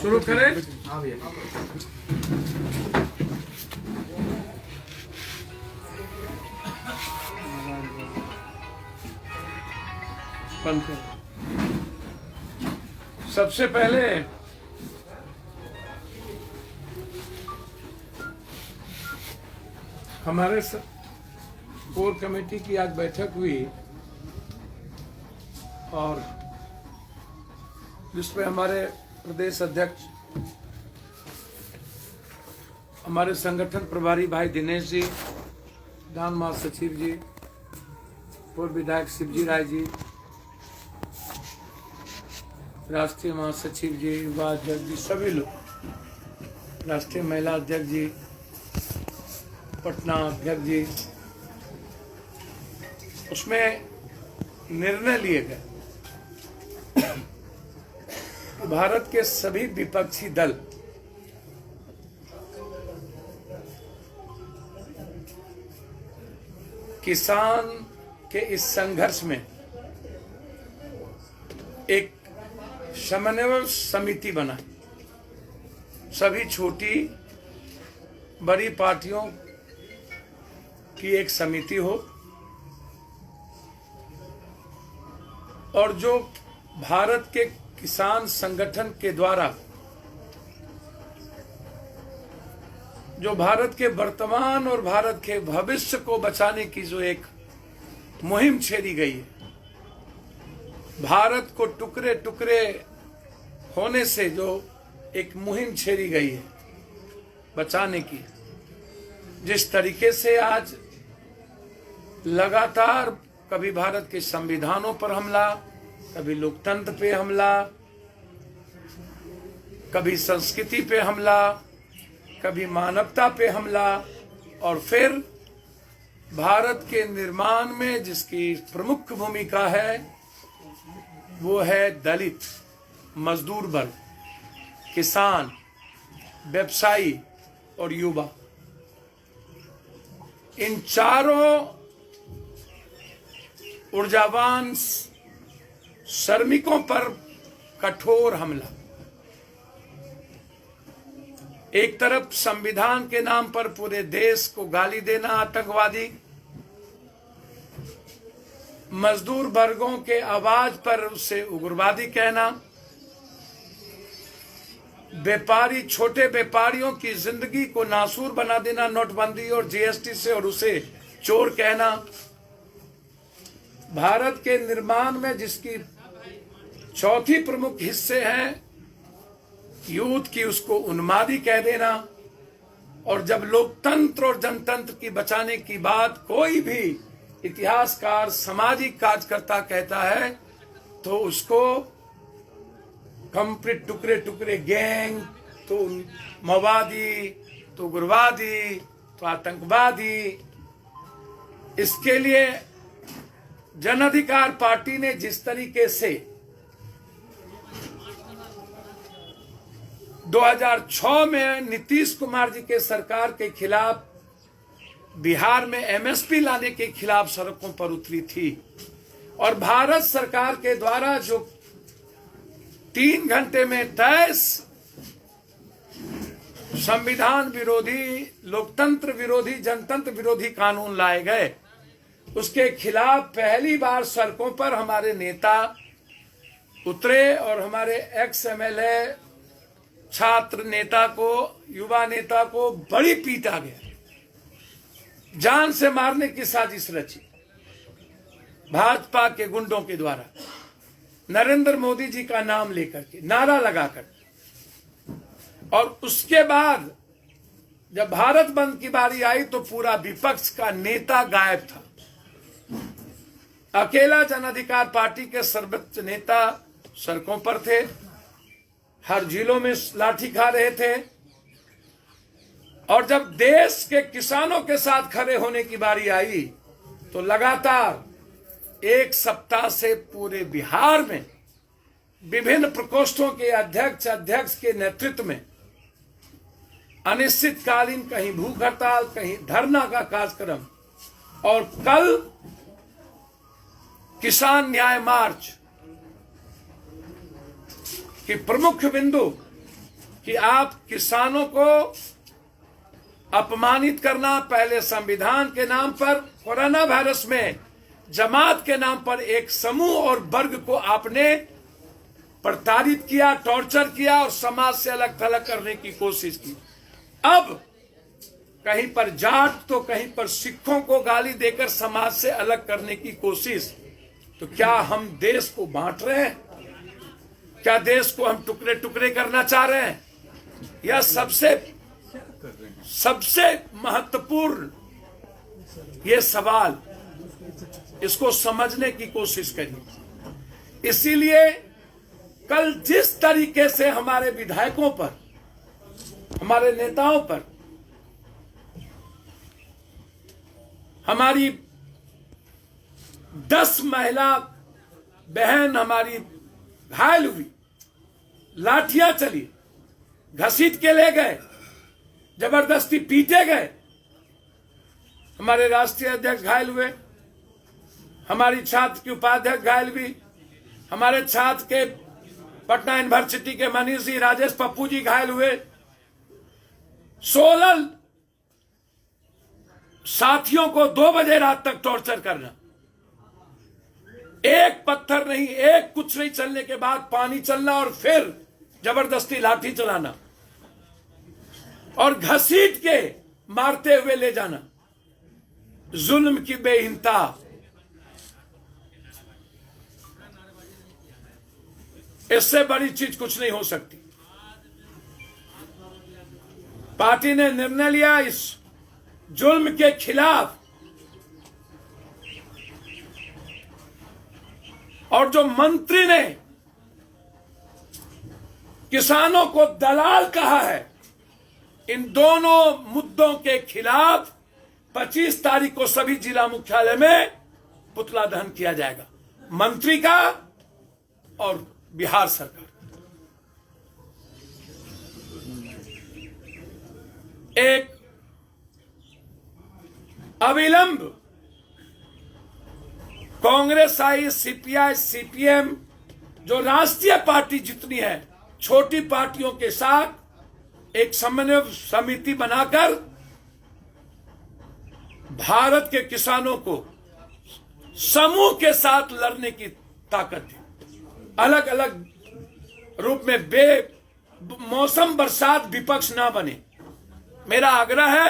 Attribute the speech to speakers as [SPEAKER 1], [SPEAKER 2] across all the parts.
[SPEAKER 1] शुरू करें।
[SPEAKER 2] हाँ भैया।
[SPEAKER 1] सबसे पहले हमारे कोर कमेटी की आज बैठक हुई और जिसमें हमारे प्रदेश अध्यक्ष, हमारे संगठन प्रभारी भाई दिनेश जी, विधान महासचिव जी, पूर्व विधायक शिवजी राय जी, राष्ट्रीय महासचिव जी, युवा अध्यक्ष जी, सभी लोग, राष्ट्रीय महिला अध्यक्ष जी, पटना अध्यक्ष जी, उसमें निर्णय लिए गए भारत के सभी विपक्षी दल किसान के इस संघर्ष में एक समन्वय समिति बना, सभी छोटी बड़ी पार्टियों की एक समिति हो और जो भारत के किसान संगठन के द्वारा जो भारत के वर्तमान और भारत के भविष्य को बचाने की जो एक मुहिम छेड़ी गई है, भारत को टुकड़े टुकड़े होने से जो एक मुहिम छेड़ी गई है बचाने की, जिस तरीके से आज लगातार कभी भारत के संविधानों पर हमला, कभी लोकतंत्र पे हमला, कभी संस्कृति पे हमला, कभी मानवता पे हमला, और फिर भारत के निर्माण में जिसकी प्रमुख भूमिका है वो है दलित, मजदूर वर्ग, किसान, व्यवसायी और युवा। इन चारों ऊर्जावान श्रमिकों पर कठोर हमला। एक तरफ संविधान के नाम पर पूरे देश को गाली देना आतंकवादी, मजदूर वर्गों के आवाज पर उसे उग्रवादी कहना, व्यापारी, छोटे व्यापारियों की जिंदगी को नासूर बना देना नोटबंदी और जीएसटी से और उसे चोर कहना, भारत के निर्माण में जिसकी चौथी प्रमुख हिस्से हैं यूथ की, उसको उन्मादी कह देना, और जब लोकतंत्र और जनतंत्र की बचाने की बात कोई भी इतिहासकार, सामाजिक कार्यकर्ता कहता है तो उसको कंप्लीट टुकड़े टुकड़े गैंग, तो माओवादी, तो उग्रवादी, तो आतंकवादी। इसके लिए जन अधिकार पार्टी ने जिस तरीके से 2006 में नीतीश कुमार जी के सरकार के खिलाफ बिहार में एमएसपी लाने के खिलाफ सड़कों पर उतरी थी, और भारत सरकार के द्वारा जो 3 घंटे में 23 संविधान विरोधी, लोकतंत्र विरोधी, जनतंत्र विरोधी कानून लाए गए, उसके खिलाफ पहली बार सड़कों पर हमारे नेता उतरे और हमारे एक्स एमएलए, छात्र नेता को, युवा नेता को बड़ी पीटा गया, जान से मारने की साजिश रची भाजपा के गुंडों के द्वारा, नरेंद्र मोदी जी का नाम लेकर के, नारा लगाकर। और उसके बाद जब भारत बंद की बारी आई तो पूरा विपक्ष का नेता गायब था, अकेला जन अधिकार पार्टी के सर्वोच्च नेता सड़कों पर थे, हर जिलों में लाठी खा रहे थे, और जब देश के किसानों के साथ खड़े होने की बारी आई तो लगातार 1 सप्ताह से पूरे बिहार में विभिन्न प्रकोष्ठों के अध्यक्ष के नेतृत्व में अनिश्चितकालीन कहीं भूख हड़ताल, कहीं धरना का कार्यक्रम, और कल किसान न्याय मार्च की प्रमुख बिंदु कि आप किसानों को अपमानित करना, पहले संविधान के नाम पर, कोरोना वायरस में जमात के नाम पर एक समूह और वर्ग को आपने प्रताड़ित किया, टॉर्चर किया और समाज से अलग थलग करने की कोशिश की। अब कहीं पर जाट तो कहीं पर सिखों को गाली देकर समाज से अलग करने की कोशिश। तो क्या हम देश को बांट रहे हैं? क्या देश को हम टुकड़े टुकड़े करना चाह रहे हैं? यह सबसे महत्वपूर्ण ये सवाल, इसको समझने की कोशिश करिए। इसीलिए कल जिस तरीके से हमारे विधायकों पर, हमारे नेताओं पर, हमारी 10 महिला बहन हमारी घायल हुई, लाठियां चली, घसीट के ले गए, जबरदस्ती पीटे गए, हमारे राष्ट्रीय अध्यक्ष घायल हुए, हमारी छात्र की उपाध्यक्ष घायल हुई, हमारे छात्र के पटना यूनिवर्सिटी के मनीष जी, राजेश पप्पू जी घायल हुए, 16 साथियों को 2 बजे रात तक टॉर्चर करना, एक पत्थर नहीं, एक कुछ नहीं चलने के बाद पानी चलना और फिर जबरदस्ती लाठी चलाना और घसीट के मारते हुए ले जाना, जुल्म की बेइंतहा। इससे बड़ी चीज कुछ नहीं हो सकती। पार्टी ने निर्णय लिया इस जुल्म के खिलाफ, और जो मंत्री ने किसानों को दलाल कहा है, इन दोनों मुद्दों के खिलाफ 25 तारीख को सभी जिला मुख्यालय में पुतला दहन किया जाएगा, मंत्री का और बिहार सरकार। एक अविलंब कांग्रेस आई, सीपीआई, सीपीएम, जो राष्ट्रीय पार्टी जितनी है, छोटी पार्टियों के साथ एक समन्वय समिति बनाकर भारत के किसानों को समूह के साथ लड़ने की ताकत दी। अलग अलग रूप में मौसम बरसात विपक्ष ना बने। मेरा आग्रह है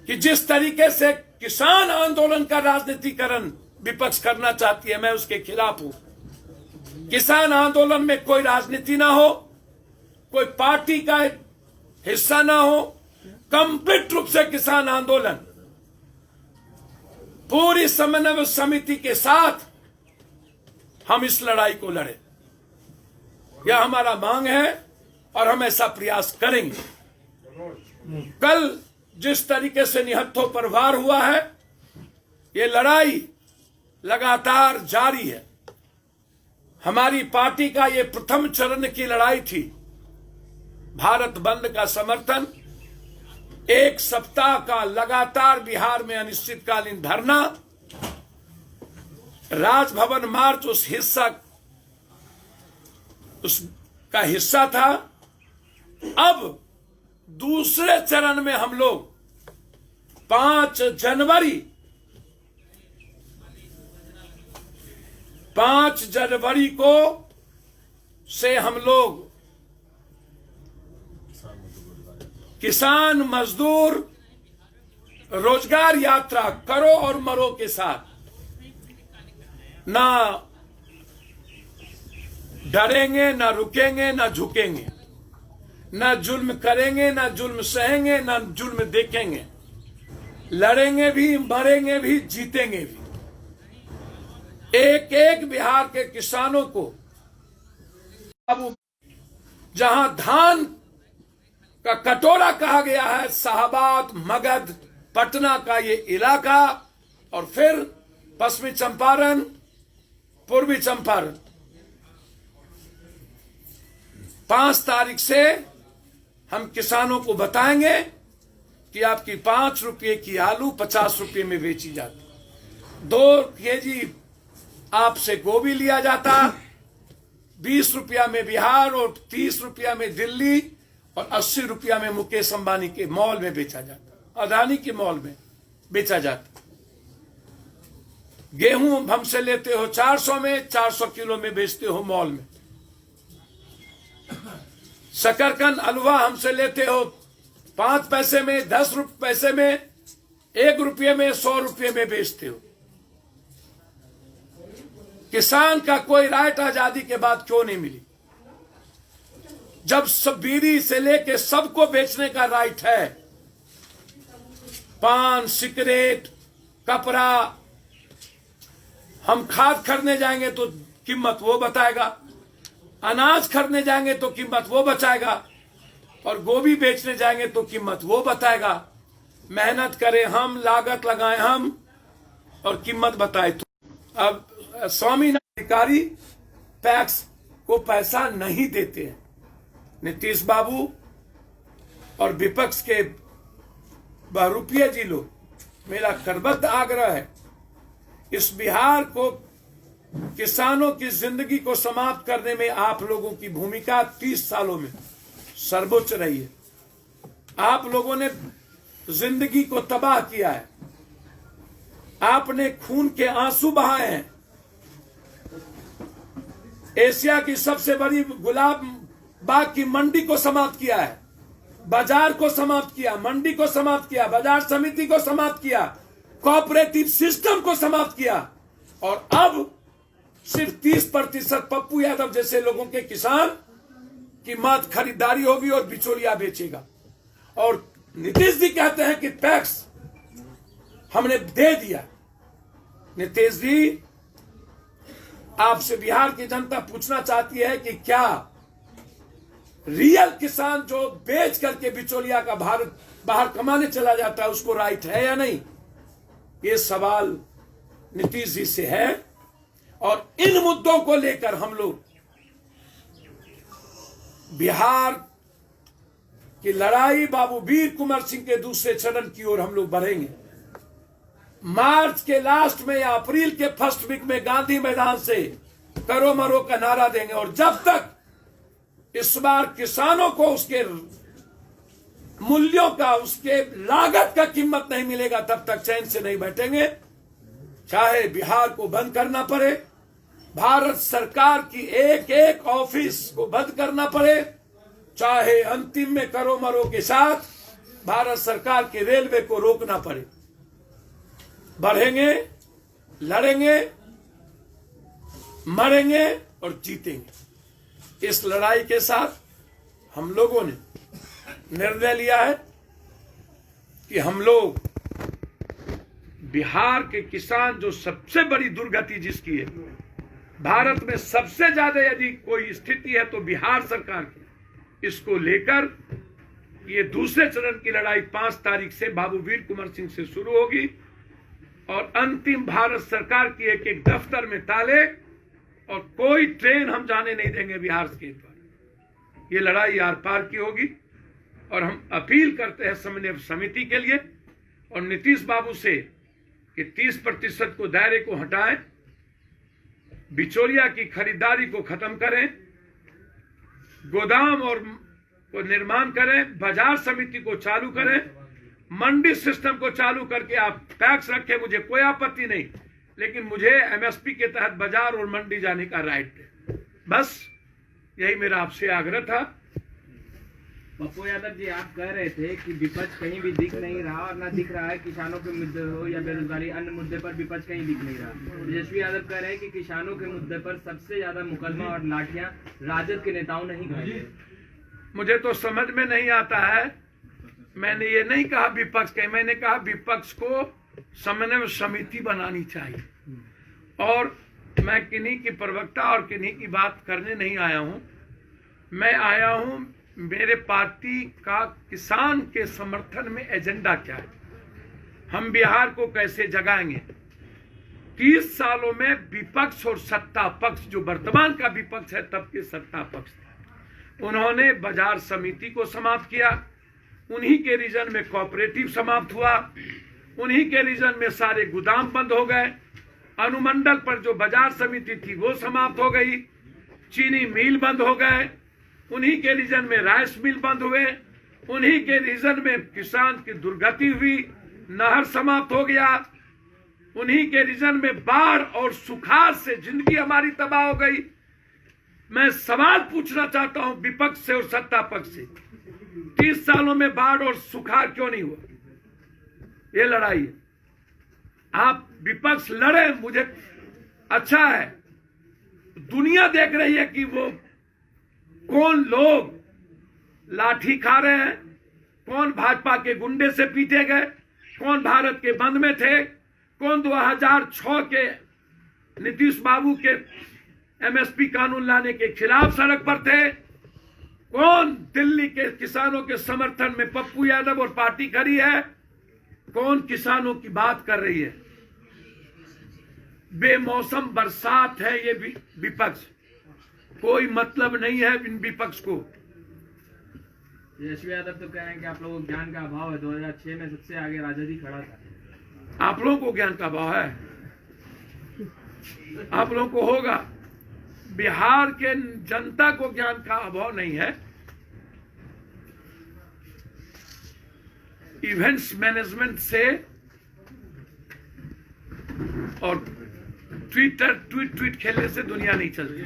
[SPEAKER 1] कि जिस तरीके से किसान आंदोलन का राजनीतिकरण विपक्ष करना चाहती है, मैं उसके खिलाफ हूं। किसान आंदोलन में कोई राजनीति ना हो, कोई पार्टी का हिस्सा ना हो, कंप्लीट रूप से किसान आंदोलन पूरी समन्वय समिति के साथ हम इस लड़ाई को लड़े। यह हमारा मांग है और हम ऐसा प्रयास करेंगे। कल जिस तरीके से निहत्थों पर वार हुआ है, ये लड़ाई लगातार जारी है। हमारी पार्टी का ये प्रथम चरण की लड़ाई थी। भारत बंद का समर्थन, 1 सप्ताह का लगातार बिहार में अनिश्चितकालीन धरना, राजभवन मार्च उसका हिस्सा था। अब दूसरे चरण में हम लोग 5 जनवरी को से हम लोग किसान मजदूर रोजगार यात्रा करो और मरो के साथ, ना डरेंगे, ना रुकेंगे, ना झुकेंगे, ना जुल्म करेंगे, ना जुल्म सहेंगे, ना जुल्म देखेंगे। लड़ेंगे भी, मरेंगे भी, जीतेंगे भी। एक एक बिहार के किसानों को अब जहां धान का कटोरा कहा गया है, शाहबाद, मगध, पटना का ये इलाका, और फिर पश्चिमी चंपारण, पूर्वी चंपारण, 5 तारीख से हम किसानों को बताएंगे कि आपकी 5 रुपये की आलू 50 रुपये में बेची जाती, 2 केजी आपसे गोभी लिया जाता, 20 रुपया में बिहार और 30 रुपया में दिल्ली और 80 रुपया में मुकेश अंबानी के मॉल में बेचा जाता, अदानी के मॉल में बेचा जाता। गेहूं हमसे लेते हो 400 में, 400 किलो में बेचते हो मॉल में। शकरकंद हलवा हमसे लेते हो 5 पैसे में, 10 पैसे में, 1 रुपये में, 100 रुपये में बेचते हो। किसान का कोई राइट आजादी के बाद क्यों नहीं मिली? जब सब बीड़ी से लेके सबको बेचने का राइट है, पान, सिगरेट, कपड़ा, हम खाद खरीदने जाएंगे तो कीमत वो बताएगा, अनाज खरीदने जाएंगे तो कीमत वो बताएगा, और गोभी बेचने जाएंगे तो कीमत वो बताएगा। मेहनत करें हम, लागत लगाएं हम, और कीमत बताए तो। अब स्वामीनाथन अधिकारी पैक्स को पैसा नहीं देते हैं। नीतीश बाबू और विपक्ष के बहुरूपिया जी लोग, मेरा करबद्ध आग्रह है, इस बिहार को, किसानों की जिंदगी को समाप्त करने में आप लोगों की भूमिका 30 सालों में सर्वोच्च रही है। आप लोगों ने जिंदगी को तबाह किया है, आपने खून के आंसू बहाए हैं। एशिया की सबसे बड़ी गुलाब बाग की मंडी को समाप्त किया है, बाजार को समाप्त किया, मंडी को समाप्त किया, बाजार समिति को समाप्त किया, कोऑपरेटिव सिस्टम को समाप्त किया, और अब सिर्फ 30% पप्पू यादव जैसे लोगों के किसान की मत खरीदारी होगी और बिचौलिया बेचेगा। और नीतीश जी कहते हैं कि टैक्स हमने दे दिया। नीतीश जी, आपसे बिहार की जनता पूछना चाहती है कि क्या रियल किसान जो बेच करके बिचौलिया का बाहर कमाने चला जाता है, उसको राइट है या नहीं? ये सवाल नीतीश जी से है। और इन मुद्दों को लेकर हम लोग बिहार की लड़ाई बाबू वीर कुंवर सिंह के दूसरे चरण की ओर हम लोग बढ़ेंगे। मार्च के लास्ट में या अप्रैल के फर्स्ट वीक में गांधी मैदान से करो मरो का नारा देंगे, और जब तक इस बार किसानों को उसके मूल्यों का, उसके लागत का कीमत नहीं मिलेगा, तब तक चैन से नहीं बैठेंगे। चाहे बिहार को बंद करना पड़े, भारत सरकार की एक एक ऑफिस को बंद करना पड़े, चाहे अंतिम में करो मरो के साथ भारत सरकार के रेलवे को रोकना पड़े, बढ़ेंगे, लड़ेंगे, मरेंगे और जीतेंगे। इस लड़ाई के साथ हम लोगों ने निर्णय लिया है कि हम लोग बिहार के किसान, जो सबसे बड़ी दुर्गति जिसकी है, भारत में सबसे ज्यादा यदि कोई स्थिति है तो बिहार सरकार की, इसको लेकर ये दूसरे चरण की लड़ाई 5 तारीख से बाबू वीर कुंवर सिंह से शुरू होगी, और अंतिम भारत सरकार की एक एक दफ्तर में ताले, और कोई ट्रेन हम जाने नहीं देंगे बिहार के द्वारा। ये लड़ाई आर पार की होगी। और हम अपील करते हैं समन्वय समिति के लिए और नीतीश बाबू से कि 30% को दायरे को हटाएं, बिचौलिया की खरीदारी को खत्म करें, गोदाम और को निर्माण करें, बाजार समिति को चालू करें, मंडी सिस्टम को चालू करके आप टैक्स रखें, मुझे कोई आपत्ति नहीं, लेकिन मुझे एमएसपी के तहत बाजार और मंडी जाने का राइट है। बस यही मेरा आपसे आग्रह था।
[SPEAKER 2] पप्पू यादव जी, आप कह रहे थे कि विपक्ष कहीं भी दिख नहीं रहा और ना दिख रहा है, किसानों के मुद्दे हो या बेरोजगारी, अन्य मुद्दे पर विपक्ष कहीं दिख नहीं रहा। तेजस्वी यादव कह रहे हैं कि किसानों के मुद्दे पर सबसे ज्यादा मुकदमा और लाठियां राजद के नेताओं ने ही खाई।
[SPEAKER 1] मुझे तो समझ में नहीं आता है। मैंने ये नहीं कहा विपक्ष के, मैंने कहा विपक्ष को समन्वय समिति बनानी चाहिए। और मैं किन्हीं की प्रवक्ता और किन्हीं की बात करने नहीं आया हूं। मैं आया हूं, मेरे पार्टी का किसान के समर्थन में एजेंडा क्या है, हम बिहार को कैसे जगाएंगे। 30 सालों में विपक्ष और सत्ता पक्ष, जो वर्तमान का विपक्ष है तब के सत्ता पक्ष, उन्होंने बाजार समिति को समाप्त किया, उन्हीं के रीजन में कोऑपरेटिव समाप्त हुआ, उन्हीं के रीजन में सारे गोदाम बंद हो गए, अनुमंडल पर जो बाजार समिति थी वो समाप्त हो गई, चीनी मिल बंद हो गए, उन्हीं के रीजन में राइस मिल बंद हुए, उन्हीं के रीजन में किसान की दुर्गति हुई, नहर समाप्त हो गया, उन्हीं के रीजन में बाढ़ और सुखाड़ से जिंदगी हमारी तबाह हो गई। मैं सवाल पूछना चाहता हूं विपक्ष से और सत्ता पक्ष से, 30 सालों में बाढ़ और सुखाड़ क्यों नहीं हुआ? ये लड़ाई है। आप विपक्ष लड़े, मुझे अच्छा है। दुनिया देख रही है कि वो कौन लोग लाठी खा रहे हैं, कौन भाजपा के गुंडे से पीटे गए, कौन भारत के बंद में थे, कौन 2006 के नीतीश बाबू के एमएसपी कानून लाने के खिलाफ सड़क पर थे, कौन दिल्ली के किसानों के समर्थन में पप्पू यादव और पार्टी खड़ी है, कौन किसानों की बात कर रही है। बेमौसम बरसात है ये विपक्ष, कोई मतलब नहीं है इन विपक्ष को।
[SPEAKER 2] तेजस्वी यादव तो कह रहे हैं कि आप लोगों को ज्ञान का अभाव है, 2006 में सबसे आगे राजद ही खड़ा था।
[SPEAKER 1] आप लोगों को ज्ञान का अभाव है, आप लोगों को होगा। बिहार के जनता को ज्ञान का अभाव नहीं है। इवेंट्स मैनेजमेंट से और ट्वीट खेलने से दुनिया नहीं चलती।